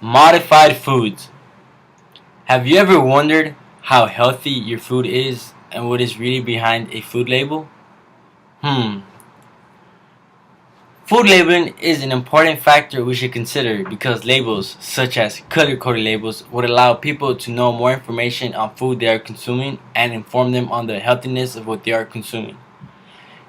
Modified foods. Have you ever wondered how healthy your food is and what is really behind a food label? Hmm. Food labeling is an important factor we should consider because labels, such as color coded labels, would allow people to know more information on food they are consuming and inform them on the healthiness of what they are consuming.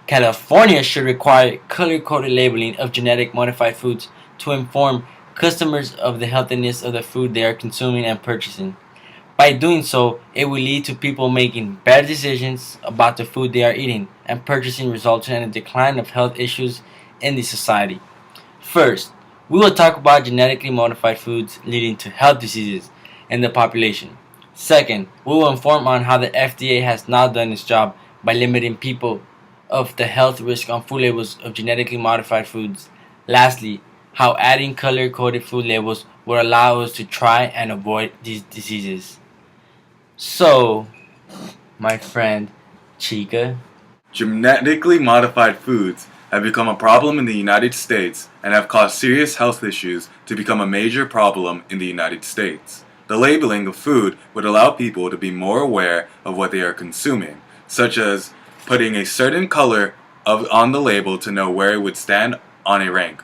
California should require color coded labeling of genetic modified foods to inform customers of the healthiness of the food they are consuming and purchasing. By doing so, it will lead to people making better decisions about the food they are eating and purchasing, resulting in a decline of health issues in the society. First, we will talk about genetically modified foods leading to health diseases in the population. Second, we will inform on how the FDA has not done its job by limiting people of the health risk on food labels of genetically modified foods. Lastly, how adding color coded food labels will allow us to try and avoid these diseases. So, my friend Chica. Genetically modified foods have become a problem in the United States and have caused serious health issues to become a major problem in the United States. The labeling of food would allow people to be more aware of what they are consuming, such as putting a certain color on the label to know where it would stand on a rank.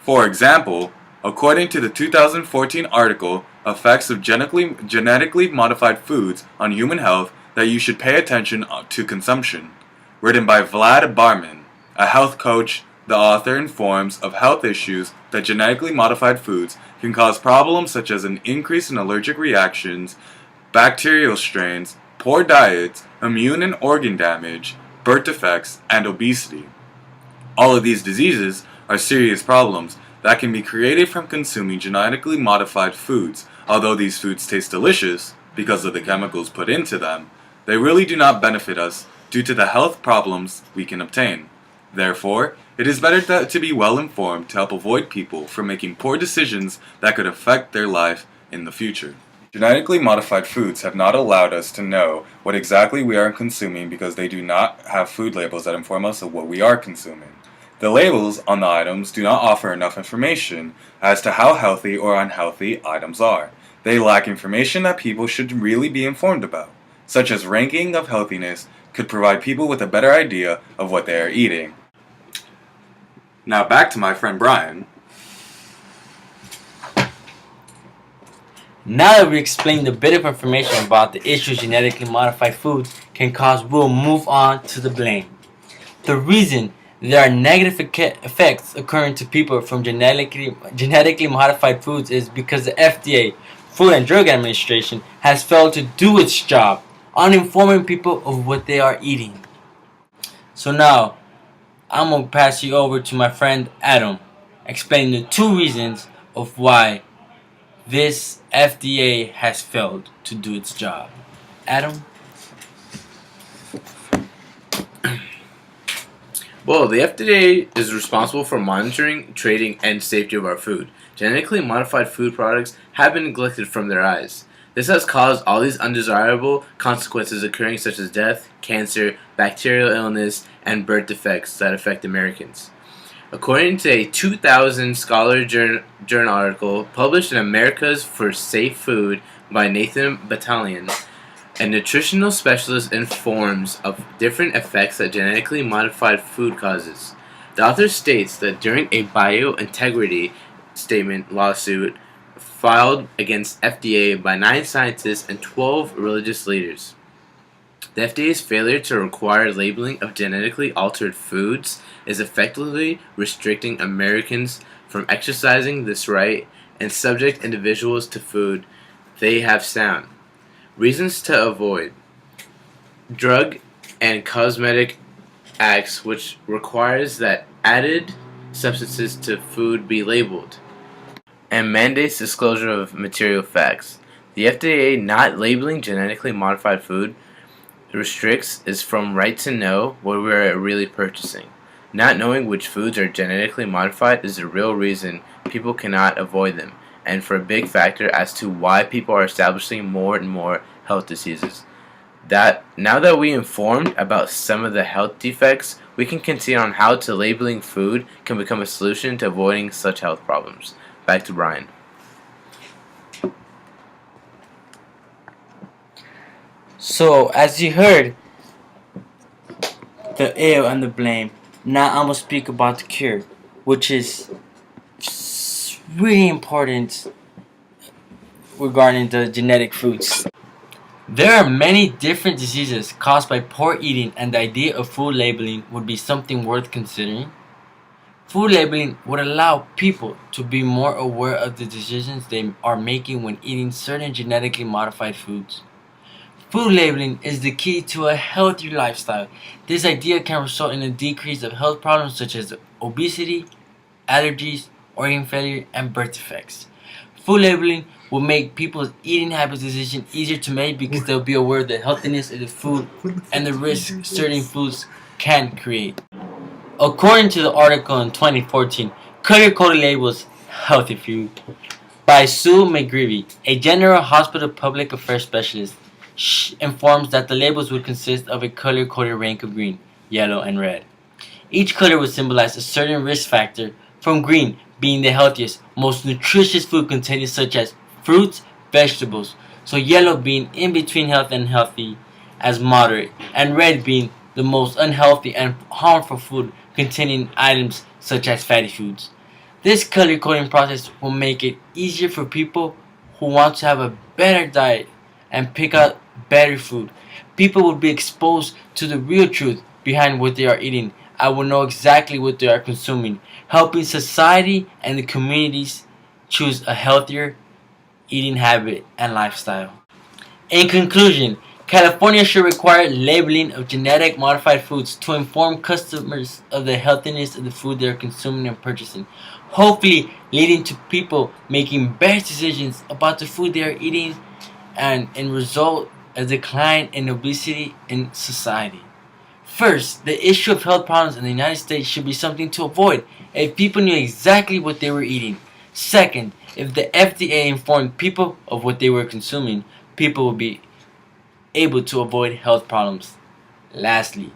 For example, according to the 2014 article, Effects of Genetically Modified Foods on Human Health, that you should pay attention to consumption, written by Vlad Barman, a health coach. The author informs of health issues that genetically modified foods can cause problems such as an increase in allergic reactions, bacterial strains, poor diets, immune and organ damage, birth defects, and obesity. All of these diseases are serious problems that can be created from consuming genetically modified foods. Although these foods taste delicious because of the chemicals put into them, they really do not benefit us due to the health problems we can obtain. Therefore, it is better to be well informed to help avoid people from making poor decisions that could affect their life in the future. Genetically modified foods have not allowed us to know what exactly we are consuming because they do not have food labels that inform us of what we are consuming. The labels on the items do not offer enough information as to how healthy or unhealthy items are. They lack information that people should really be informed about, such as ranking of healthiness could provide people with a better idea of what they are eating. Now back to my friend Bryan. Now that we explained a bit of information about the issues genetically modified foods can cause, we'll move on to the blame. The reason there are negative effects occurring to people from genetically modified foods is because the FDA, Food and Drug Administration, has failed to do its job on informing people of what they are eating. So now, I'm going to pass you over to my friend Adam, explaining the two reasons of why this FDA has failed to do its job. Adam? Well, the FDA is responsible for monitoring, trading, and safety of our food. Genetically modified food products have been neglected from their eyes. This has caused all these undesirable consequences occurring, such as death, cancer, bacterial illness, and birth defects that affect Americans. According to a 2000 Scholar Journal article published in America's for Safe Food by Nathan Battalion, a nutritional specialist informs of different effects that genetically modified food causes. The author states that during a biointegrity statement lawsuit filed against FDA by 9 scientists and 12 religious leaders, the FDA's failure to require labeling of genetically altered foods is effectively restricting Americans from exercising this right and subject individuals to food they have sound. Reasons to avoid: Drug and Cosmetic Acts, which requires that added substances to food be labeled, and mandates disclosure of material facts. The FDA not labeling genetically modified food restricts is from right to know what we are really purchasing. Not knowing which foods are genetically modified is the real reason people cannot avoid them, and for a big factor as to why people are establishing more and more health diseases. Now that we informed about some of the health defects, we can continue on how to labeling food can become a solution to avoiding such health problems. Back to Bryan. So, as you heard, the ill and the blame. Now I'm gonna speak about the cure, which is really important regarding the genetic foods. There are many different diseases caused by poor eating, and the idea of food labeling would be something worth considering. Food labeling would allow people to be more aware of the decisions they are making when eating certain genetically modified foods. Food labeling is the key to a healthier lifestyle. This idea can result in a decrease of health problems such as obesity, allergies, organ failure, and birth defects. Food labeling will make people's eating habits decisions easier to make because they'll be aware of the healthiness of the food and the risks certain foods can create. According to the article in 2014, color-coded labels healthy food by Sue McGreevy, a General Hospital public affairs specialist, informs that the labels would consist of a color-coded rank of green, yellow, and red. Each color would symbolize a certain risk factor, from green being the healthiest, most nutritious food containing such as fruits, vegetables, so yellow being in between health and healthy as moderate, and red being the most unhealthy and harmful food containing items such as fatty foods. This color coding process will make it easier for people who want to have a better diet and pick out better food. People will be exposed to the real truth behind what they are eating. I will know exactly what they are consuming, helping society and the communities choose a healthier eating habit and lifestyle. In conclusion, California should require labeling of genetic modified foods to inform customers of the healthiness of the food they are consuming and purchasing, hopefully leading to people making better decisions about the food they are eating and in result a decline in obesity in society. First, the issue of health problems in the United States should be something to avoid if people knew exactly what they were eating. Second, if the FDA informed people of what they were consuming, people would be able to avoid health problems. Lastly,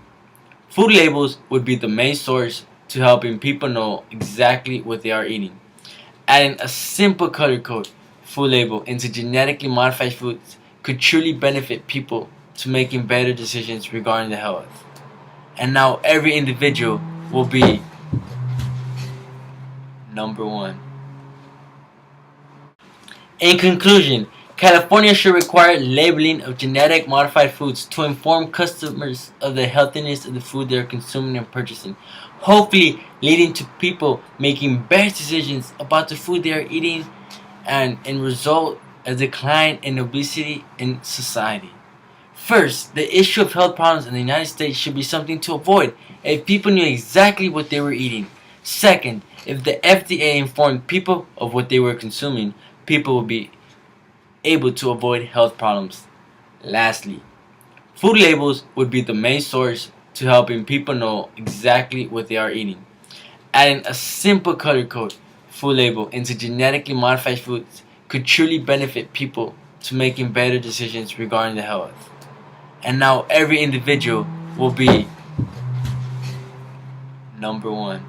food labels would be the main source to helping people know exactly what they are eating. Adding a simple color code food label into genetically modified foods could truly benefit people to making better decisions regarding their health. And now every individual will be number one. In conclusion, California should require labeling of genetic modified foods to inform customers of the healthiness of the food they are consuming and purchasing, hopefully leading to people making better decisions about the food they are eating and in result a decline in obesity in society. First, the issue of health problems in the United States should be something to avoid if people knew exactly what they were eating. Second, if the FDA informed people of what they were consuming, people would be able to avoid health problems. Lastly, food labels would be the main source to helping people know exactly what they are eating. Adding a simple color code food label into genetically modified foods could truly benefit people to making better decisions regarding their health. And now every individual will be number one.